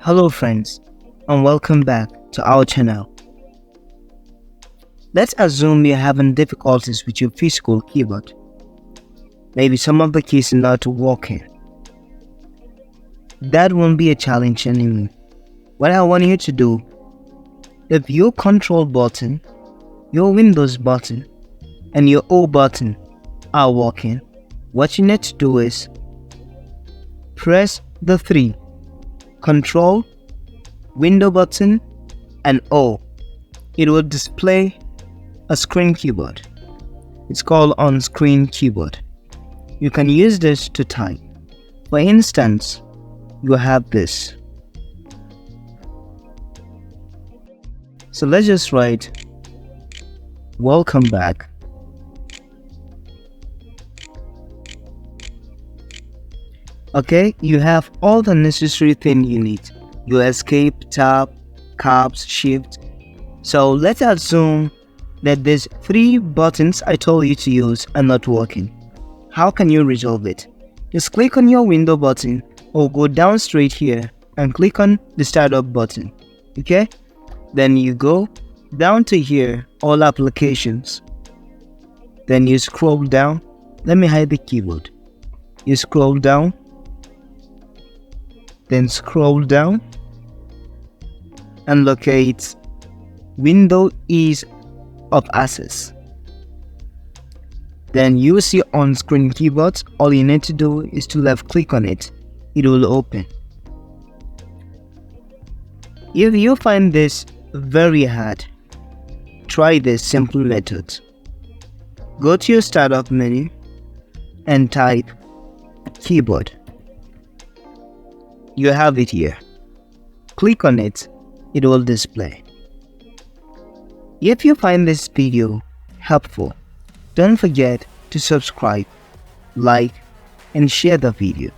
Hello friends, and welcome back to our channel. Let's assume you're having difficulties with your physical keyboard. Maybe some of the keys are not working. That won't be a challenge anymore. What I want you to do, if your control button, your Windows button, and your O button are working, what you need to do is press the three: Control, Window button, and O. It will display a screen keyboard. It's called on-screen keyboard. You can use this to type. For instance, you have this. So let's just write welcome back. Okay, you have all the necessary things you need. Your escape, tab, caps, shift. So let's assume that these three buttons I told you to use are not working. How can you resolve it? Just click on your window button or go down straight here and click on the startup button. Okay? Then you go down to here, all applications. Then you scroll down. Let me hide the keyboard. You scroll down. Then scroll down and locate Window Ease of Access. Then you will see on-screen keyboards. All you need to do is to left click on it. It will open. If you find this very hard, try this simple method. Go to your startup menu and type keyboard. You have it here. Click on it, it will display. If you find this video helpful, don't forget to subscribe, like, and share the video.